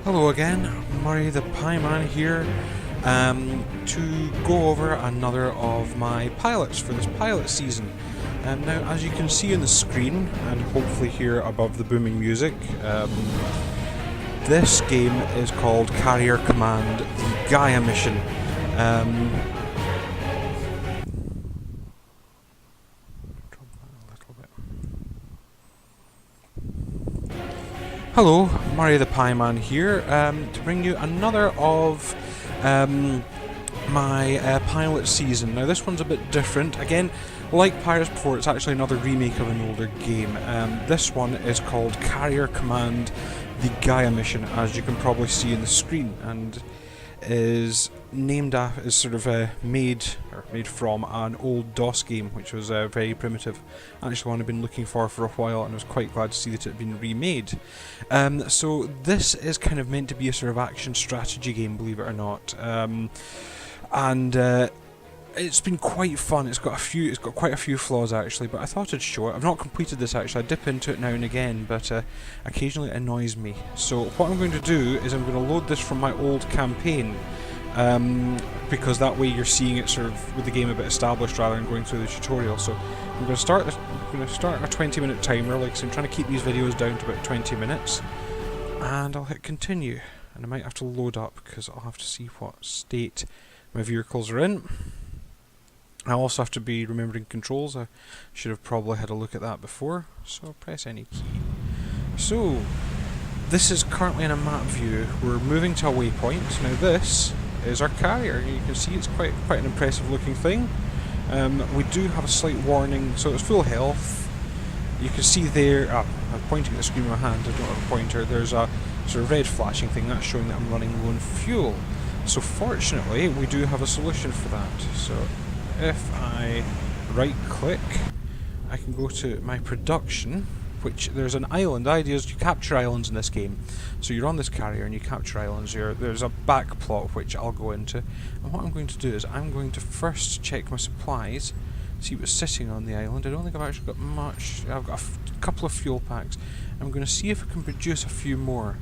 Hello again, Murray the Pie Man here to go over another of my pilots for this pilot season. Now, as you can see on the screen, and hopefully hear above the booming music, this game is called Carrier Command, the Gaea Mission. Hello, Murray the Pie Man here to bring you another of my pilot season. Now this one's a bit different. Again, like Pirates before, it's actually another remake of an older game. This one is called Carrier Command, the Gaea Mission, as you can probably see in the screen, and is named is sort of made from an old DOS game, which was very primitive. Actually, one I've been looking for a while, and I was quite glad to see that it had been remade. So this is kind of meant to be a sort of action strategy game, believe it or not, and it's been quite fun. It's got quite a few flaws actually, but I thought I'd show it. I've not completed this actually. I dip into it now and again, but occasionally it annoys me. So what I'm going to do is I'm going to load this from my old campaign, because that way you're seeing it sort of with the game a bit established rather than going through the tutorial. So I'm going to start a 20-minute timer. Like, so I'm trying to keep these videos down to about 20 minutes, and I'll hit continue. And I might have to load up because I'll have to see what state my vehicles are in. I also have to be remembering controls. I should have probably had a look at that before, so press any key. So, this is currently in a map view. We're moving to a waypoint. Now this is our carrier. You can see it's quite an impressive looking thing. We do have a slight warning, so it's full health. You can see there, I'm pointing at the screen with my hand, I don't have a pointer, there's a sort of red flashing thing, that's showing that I'm running low on fuel. So fortunately, we do have a solution for that. So if I right click, I can go to my production, which there's an island. The idea is you capture islands in this game. So you're on this carrier and you capture islands. There's a back plot which I'll go into. And what I'm going to do is I'm going to first check my supplies, see what's sitting on the island. I don't think I've actually got much. I've got a couple of fuel packs. I'm going to see if I can produce a few more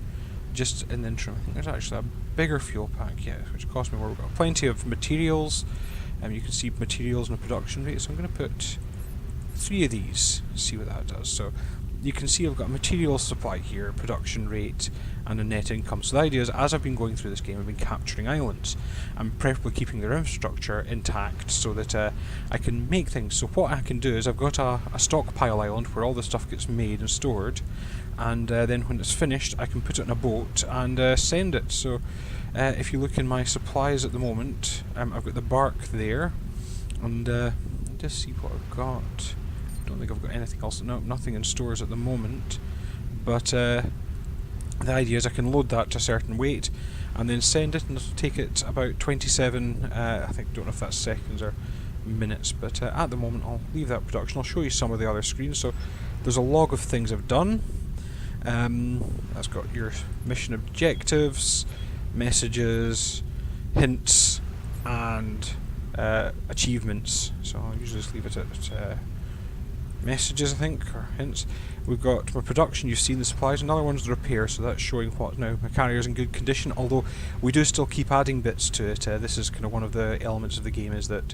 just in the interim. I think there's actually a bigger fuel pack, yeah, which cost me more. We've got plenty of materials. You can see materials and production rate, so I'm going to put 3 of these, see what that does. So you can see I've got a materials supply here, production rate, and a net income. So the idea is, as I've been going through this game, I've been capturing islands. I'm preferably keeping their infrastructure intact so that I can make things. So what I can do is I've got a stockpile island where all the stuff gets made and stored, and then when it's finished I can put it in a boat and send it. So if you look in my supplies at the moment, I've got the bark there, and just see what I've got. I don't think I've got anything else. No, nothing in stores at the moment, but the idea is I can load that to a certain weight and then send it, and it'll take it about 27, I think, don't know if that's seconds or minutes, but at the moment I'll leave that production. I'll show you some of the other screens. So there's a log of things I've done. That's got your mission objectives, messages, hints, and achievements. So I'll usually just leave it at messages, I think, or hints. We've got my production, you've seen the supplies. Another one's the repair, so that's showing what now my carrier's in good condition, although we do still keep adding bits to it. This is kind of one of the elements of the game, is that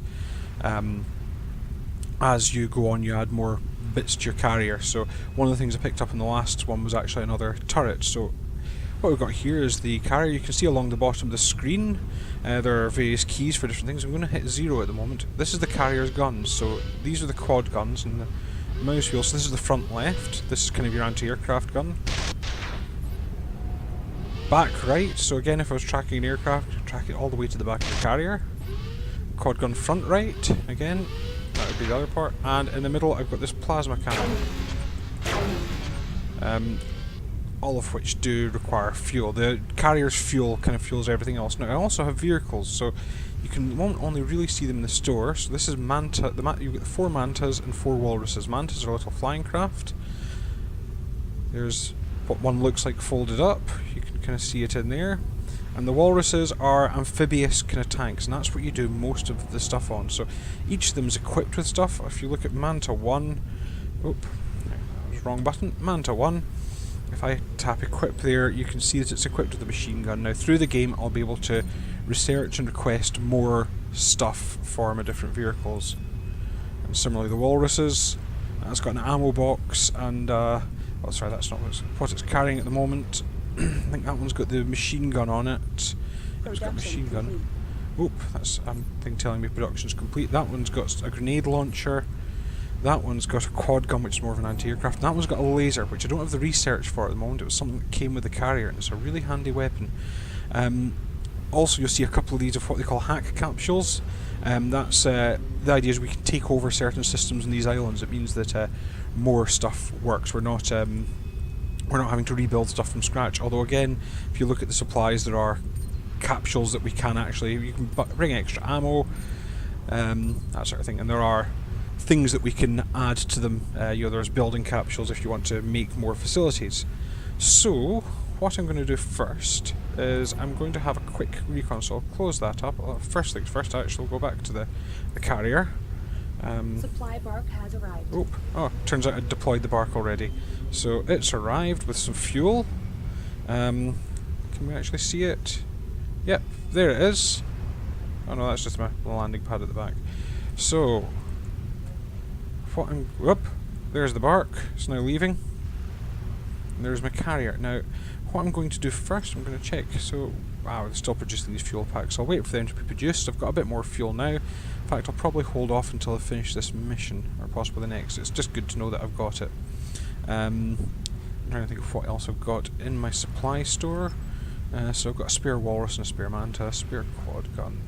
as you go on you add more bits to your carrier. So one of the things I picked up in the last one was actually another turret. So what we've got here is the carrier. You can see along the bottom of the screen there are various keys for different things. I'm going to hit 0 at the moment. This is the carrier's guns. So these are the quad guns and the mouse wheel. So this is the front left. This is kind of your anti-aircraft gun. Back right. So again, if I was tracking an aircraft, track it all the way to the back of the carrier. Quad gun front right. Again, that would be the other part. And in the middle I've got this plasma cannon. All of which do require fuel. The carrier's fuel kind of fuels everything else. Now I also have vehicles, so you won't only really see them in the store. So this is Manta. You've got 4 mantas and 4 walruses. Mantas are little flying craft. There's what one looks like folded up. You can kind of see it in there. And the walruses are amphibious kind of tanks, and that's what you do most of the stuff on. So each of them is equipped with stuff. If you look at Manta 1, that was wrong button. Manta 1. if I tap equip there, you can see that it's equipped with a machine gun. Now through the game I'll be able to research and request more stuff for my different vehicles. And similarly the walruses, that's got an ammo box and oh sorry, that's not what it's carrying at the moment. I think that one's got the machine gun on it. It's got a machine gun. Oop, that's thing telling me production's complete. That one's got a grenade launcher. That one's got a quad gun, which is more of an anti-aircraft. And that one's got a laser, which I don't have the research for at the moment. It was something that came with the carrier, and it's a really handy weapon. Also, you'll see a couple of these of what they call hack capsules. That's the idea is we can take over certain systems in these islands. It means that more stuff works. We're not having to rebuild stuff from scratch. Although again, if you look at the supplies, there are capsules that we can actually, you can bring extra ammo, that sort of thing, and there are things that we can add to them. There's building capsules if you want to make more facilities. So what I'm going to do first is I'm going to have a quick recon, so I'll close that up. First things first, actually we'll go back to the carrier. Supply bark has arrived. Oh, turns out I deployed the bark already. So it's arrived with some fuel. Can we actually see it? Yep, there it is. Oh no, that's just my landing pad at the back. So, there's the bark. It's now leaving. And there's my carrier. Now, what I'm going to do first, I'm going to check. So, wow, they're still producing these fuel packs. I'll wait for them to be produced. I've got a bit more fuel now. In fact, I'll probably hold off until I finish this mission, or possibly the next. It's just good to know that I've got it. I'm trying to think of what else I've got in my supply store. So I've got a spare walrus and a spare manta, a spare quad gun.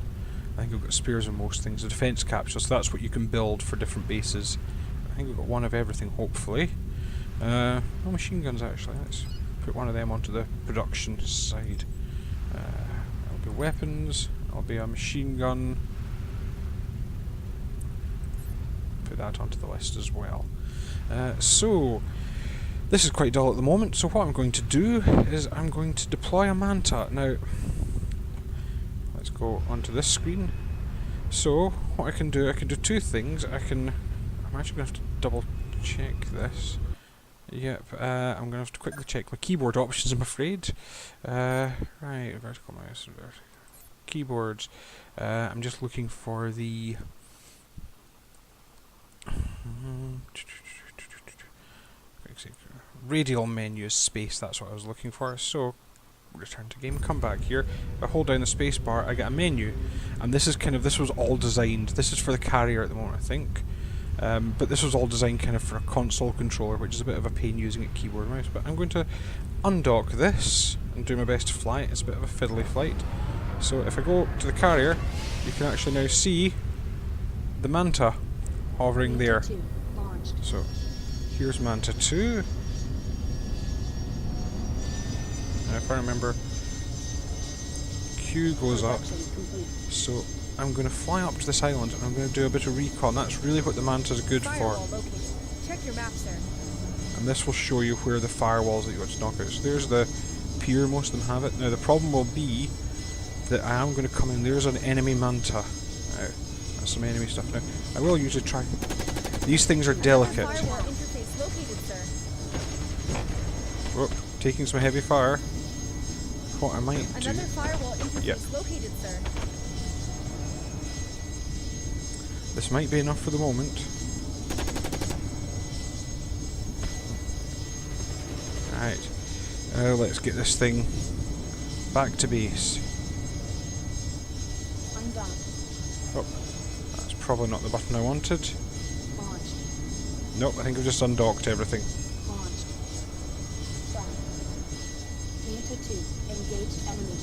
I think I've got spares on most things. A defense capsule, so that's what you can build for different bases. I think we've got one of everything, hopefully. No machine guns actually. Let's put one of them onto the production side. That'll be weapons. That'll be a machine gun. Put that onto the list as well. So this is quite dull at the moment, so what I'm going to do is I'm going to deploy a manta. Now, let's go onto this screen. So, what I can do two things. I'm actually going to have to double check this. Yep, I'm going to have to quickly check my keyboard options, I'm afraid. Right, vertical mouse, keyboards. I'm just looking for the... radial menu space, that's what I was looking for. So, return to game, come back here. If I hold down the space bar, I get a menu. And this was all designed, this is for the carrier at the moment, I think. But this was all designed kind of for a console controller, which is a bit of a pain using a keyboard and mouse. But I'm going to undock this and do my best to fly it. It's a bit of a fiddly flight. So if I go to the carrier, you can actually now see the manta hovering there. So here's Manta 2. And if I remember, Q goes up. So I'm going to fly up to this island and I'm going to do a bit of recon. That's really what the Manta's good for. Check your map, sir. And this will show you where the firewalls that you want to knock out. So there's the pier, most of them have it. Now the problem will be that I am going to come in. There's an enemy Manta. Now, that's some enemy stuff. Now, I will usually try... These things are delicate. Whoop, taking some heavy fire. What I might do... Another firewall interface located, sir. This might be enough for the moment. Alright. Let's get this thing back to base. I'm done. Oh, that's probably not the button I wanted. Launched. Nope, I think I've just undocked everything. Launched. Done. Manta 2. Engaged enemy.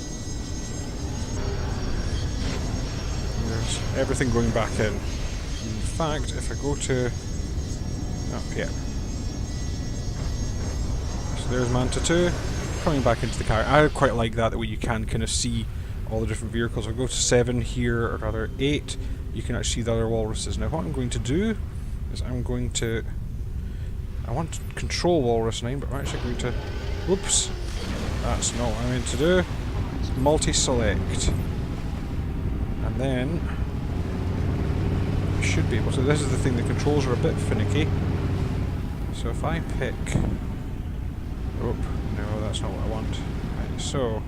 There's everything going back in. In fact, if I go to... Oh, yeah. So there's Manta 2, coming back into the car. I quite like that way you can kind of see all the different vehicles. I'll go to 7 here, or rather 8, you can actually see the other walruses. Now what I'm going to do is I'm going to... I want to control Walrus 9, but I'm actually going to... Oops! That's not what I meant to do. Multi-select. And then... should be able to. This is the thing, the controls are a bit finicky. So if I pick Oh, no, that's not what I want. Right, so,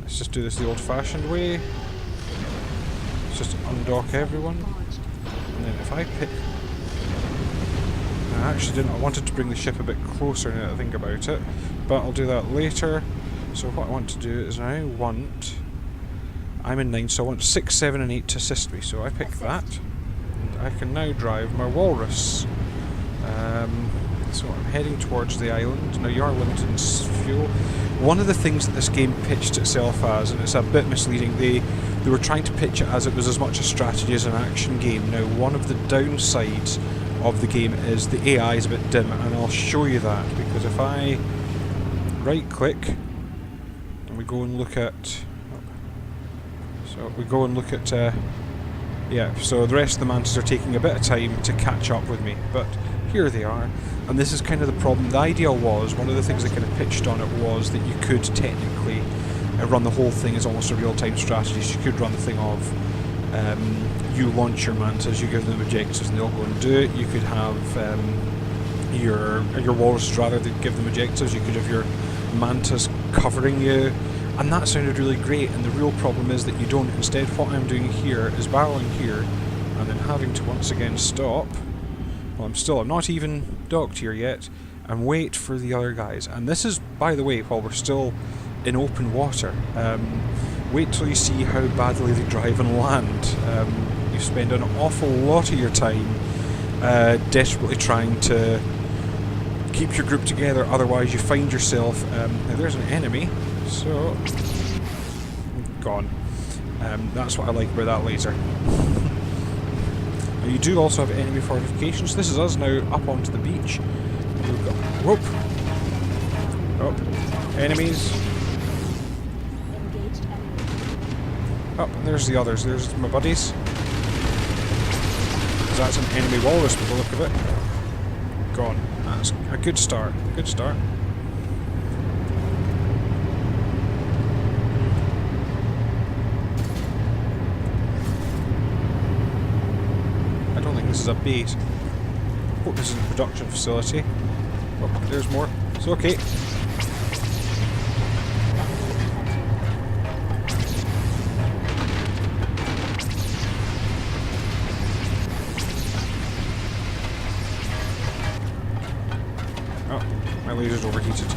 let's just do this the old-fashioned way. Let's just undock everyone. And then if I pick... I actually didn't. I wanted to bring the ship a bit closer now that I think about it. But I'll do that later. So what I want to do is I want... I'm in 9, so I want 6, 7 and 8 to assist me. So I pick that. And I can now drive my walrus. So I'm heading towards the island. Now you are limited in fuel. One of the things that this game pitched itself as, and it's a bit misleading, they were trying to pitch it as it was as much a strategy as an action game. Now one of the downsides of the game is the AI is a bit dim, and I'll show you that, because if I right click and we go and look at... So we go and look at... yeah, so the rest of the mantis are taking a bit of time to catch up with me, but here they are. And this is kind of the problem. The idea was, one of the things they kind of pitched on it was that you could technically run the whole thing as almost a real-time strategy. So you could run the thing of, you launch your mantis, you give them objectives and they'll go and do it. You could have your walrus rather than give them objectives. You could have your mantis covering you. And that sounded really great, and the real problem is that you don't. Instead, what I'm doing here is barreling here, and then having to once again stop. Well, I'm not even docked here yet, and wait for the other guys. And this is, by the way, while we're still in open water. Wait till you see how badly they drive and land. You spend an awful lot of your time desperately trying to keep your group together, otherwise you find yourself... now there's an enemy, so... gone. That's what I like about that laser. Now you do also have enemy fortifications. This is us now up onto the beach. We've got... whoop! Oh, enemies. Oh, and there's the others. There's my buddies. That's an enemy walrus with the look of it. Gone. That's a good start. Good start. I don't think this is a base. Oh, this is a production facility. Oh, there's more. It's okay. My laser's overheated.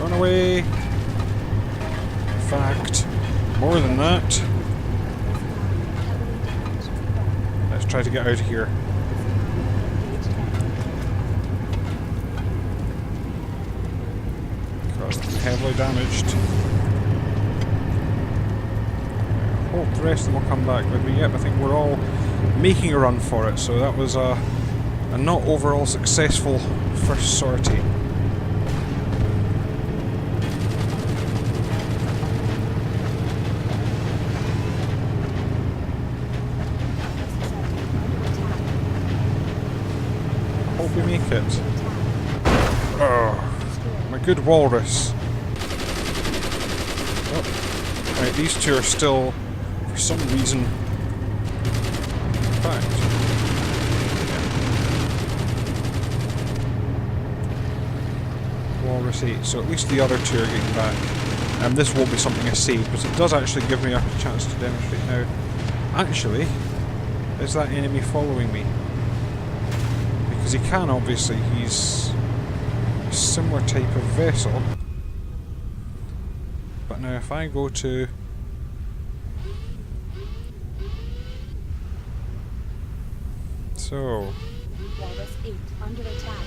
Run away! In fact, more than that. Let's try to get out of here. Because I'm heavily damaged. I hope the rest of them will come back with me. Yep, I think we're all making a run for it, so that was a not overall successful first sortie. Hope we make it. Oh, my good walrus. Oh. Right, these two are still, for some reason, in fact. Walrus 8, so at least the other two are getting back. This won't be something I save, but it does actually give me a chance to demonstrate now. Actually, is that enemy following me? Because he can, obviously, he's a similar type of vessel. But now if I go to... So... Walrus 8 under attack.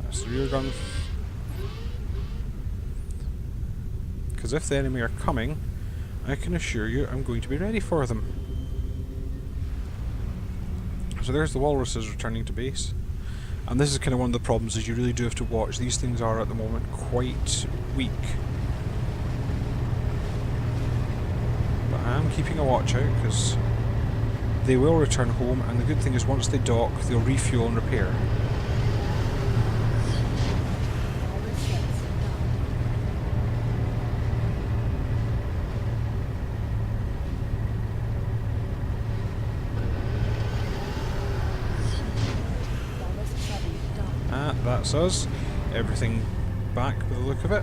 That's the rear gun. Because if the enemy are coming, I can assure you I'm going to be ready for them. So there's the walruses returning to base. And this is kind of one of the problems, is you really do have to watch. These things are at the moment quite weak. But I am keeping a watch out because they will return home, and the good thing is once they dock, they'll refuel and repair. that's us. Everything back with the look of it.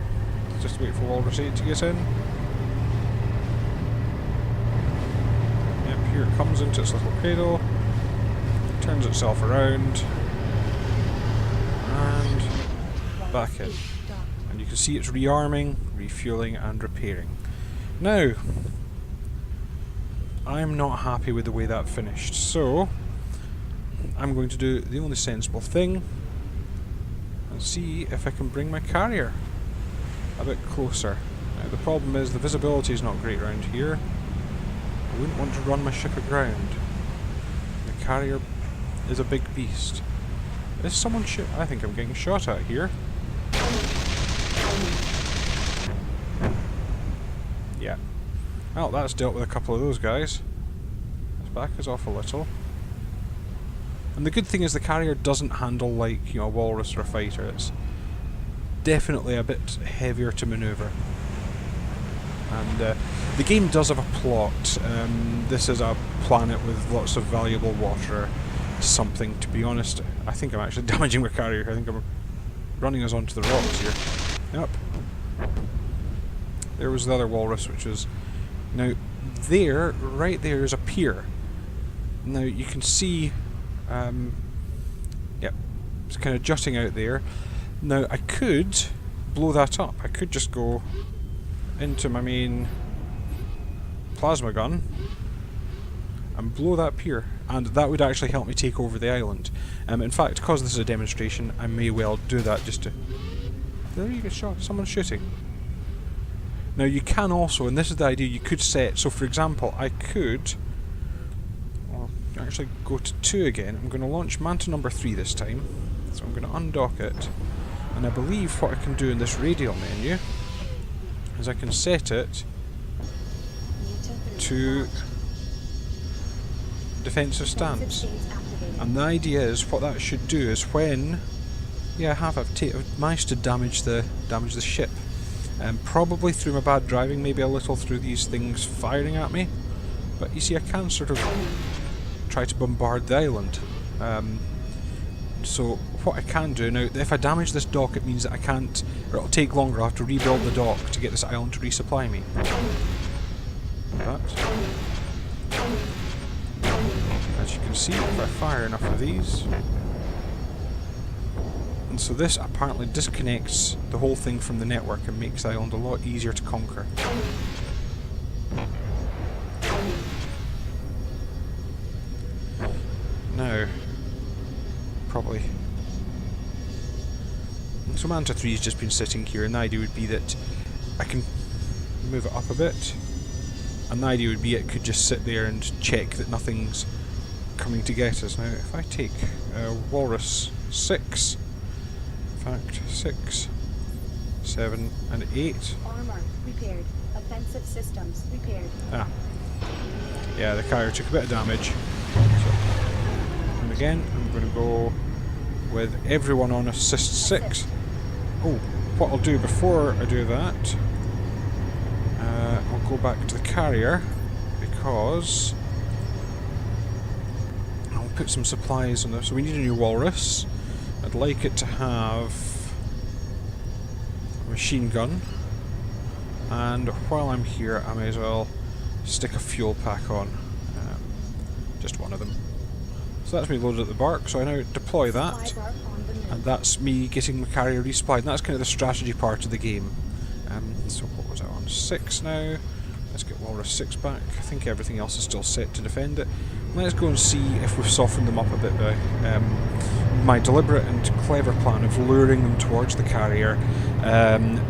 Just wait for Walrus 8 to get in. Yep, here it comes into its little cradle. Turns itself around. And back in. And you can see it's rearming, refueling and repairing. Now, I'm not happy with the way that finished, so I'm going to do the only sensible thing and see if I can bring my carrier a bit closer. Now, the problem is the visibility is not great around here. I wouldn't want to run my ship aground. The carrier is a big beast. Is someone I think I'm getting shot at here. Yeah. Well, that's dealt with a couple of those guys. Let's back us off a little. And the good thing is the carrier doesn't handle like, you know, a walrus or a fighter. It's definitely a bit heavier to manoeuvre. And the game does have a plot. This is a planet with lots of valuable water. Something, to be honest. I think I'm actually damaging my carrier. I think I'm running us onto the rocks here. Yep. There was the other walrus, which was... Now, there, right there, is a pier. Now, you can see... yep, it's kind of jutting out there. Now, I could blow that up. I could just go into my main plasma gun and blow that pier, and that would actually help me take over the island. In fact, because this is a demonstration, I may well do that just to... There you get shot. Someone's shooting. Now you can also, and this is the idea, you could set, so for example, I could actually go to 2 again. I'm going to launch Manta number 3 this time, so I'm going to undock it, and I believe what I can do in this radial menu is I can set it to defensive stance. And the idea is, what that should do is when... Yeah, I've managed to damage the ship. Probably through my bad driving, maybe a little through these things firing at me. But you see, I can sort of try to bombard the island. So what I can do now, if I damage this dock, it means that I can't, or it'll take longer. I have to rebuild the dock to get this island to resupply me. But as you can see, if I fire enough of these, and so this apparently disconnects the whole thing from the network and makes the island a lot easier to conquer. Now, probably... So Manta 3 has just been sitting here, and the idea would be that I can move it up a bit, and the idea would be it could just sit there and check that nothing's coming to get us. Now, if I take Walrus 6, in fact, 6, 7, and 8. Armor repaired. Offensive systems repaired. Ah. Yeah, the carrier took a bit of damage. So, and again, I'm going to go with everyone on assist 6. Oh, what I'll do before I do that, I'll go back to the carrier, because I'll put some supplies on there. So we need a new walrus. I'd like it to have a machine gun, and while I'm here I may as well stick a fuel pack on, just one of them. So that's me loaded at the bark, so I now deploy that, and that's me getting my carrier resupplied, and that's kind of the strategy part of the game. So what was I on? 6 now. Let's get Walrus 6 back. I think everything else is still set to defend it. Let's go and see if we've softened them up a bit by my deliberate and clever plan of luring them towards the carrier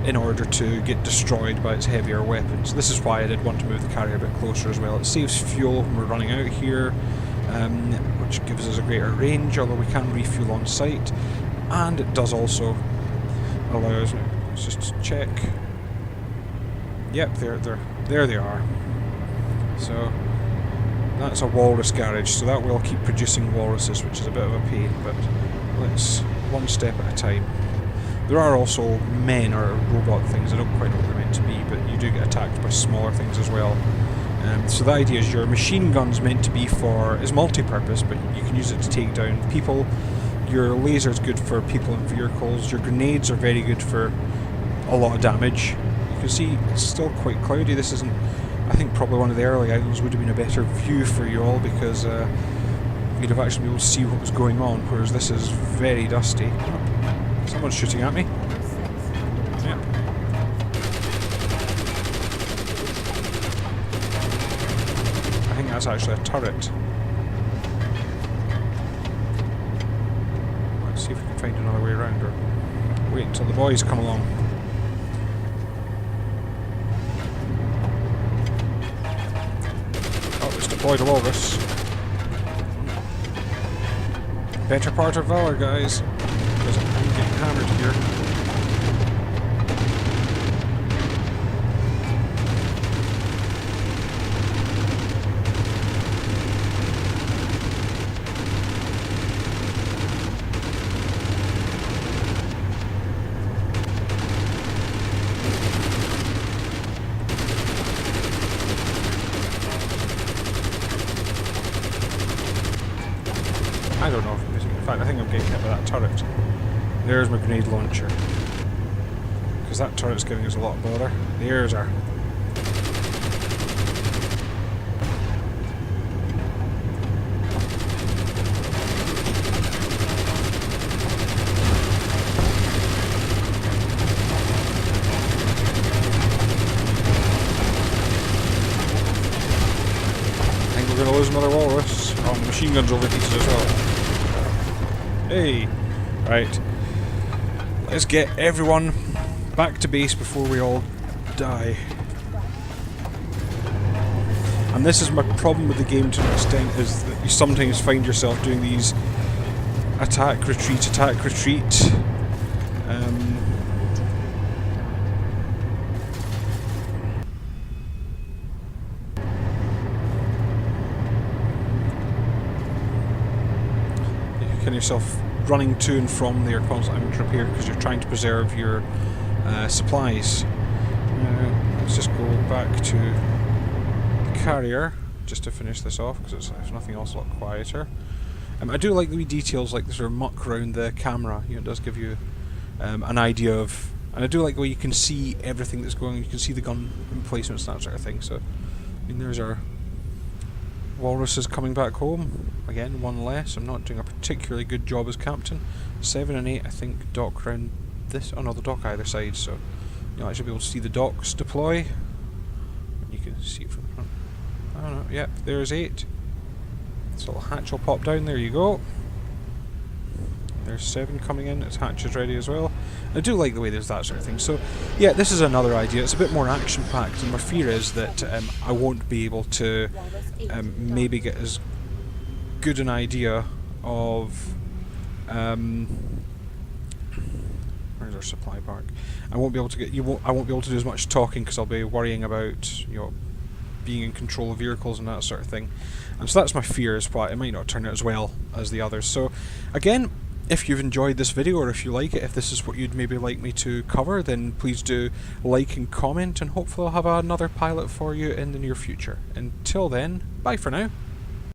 in order to get destroyed by its heavier weapons. This is why I did want to move the carrier a bit closer as well. It saves fuel when we're running out here, which gives us a greater range, although we can refuel on site, and it does also allow us... Let's just check. Yep, there they are. So that's a walrus garage, so that will keep producing walruses, which is a bit of a pain, but let's one step at a time. There are also men or robot things, I don't quite know what they're meant to be, but you do get attacked by smaller things as well. So the idea is your machine gun's meant to be is multi-purpose, but you can use it to take down people. Your laser is good for people and vehicles. Your grenades are very good for a lot of damage. You can see it's still quite cloudy. This isn't... I think probably one of the early islands would have been a better view for you all, because you'd have actually been able to see what was going on, whereas this is very dusty. Oh, someone's shooting at me. Yep. I think that's actually a turret. Let's see if we can find another way around, or wait until the boys come along. Oh, it's deployed a walrus. Better part of valor, guys, because I'm getting hammered here. I don't know if I'm missing. In fact, I think I'm getting hit by that turret. There's my grenade launcher. Because that turret's giving us a lot of bother. There's our... I think we're going to lose another walrus. Oh, the machine gun's overheated as well. Hey! Right. Let's get everyone back to base before we all die. And this is my problem with the game to an extent, is that you sometimes find yourself doing these attack, retreat, yourself running to and from there constantly having to repair because you're trying to preserve your supplies. Let's just go back to the carrier just to finish this off, because there's nothing else a lot quieter. I do like the wee details, like the sort of muck around the camera. You know, it does give you an idea of, and I do like the way you can see everything that's going on. You can see the gun emplacements and that sort of thing. So, I mean, there's our walruses coming back home. Again, one less. I'm not doing a particularly good job as captain. 7 and 8, I think, dock round this. Oh no, the dock either side, so you'll actually be able to see the docks deploy. You can see it from the front. Oh no, yep, there's 8. This little hatch will pop down, there you go. There's 7 coming in, its hatch is ready as well. I do like the way there's that sort of thing. So, yeah, this is another idea. It's a bit more action-packed, and my fear is that I won't be able to maybe get as good an idea of... where's our supply park? I won't be able to get... I won't be able to do as much talking because I'll be worrying about, you know, being in control of vehicles and that sort of thing. And so that's my fear, is why it might not turn out as well as the others. So, again, if you've enjoyed this video, or if you like it, if this is what you'd maybe like me to cover, then please do like and comment, and hopefully I'll have another pilot for you in the near future. Until then, bye for now.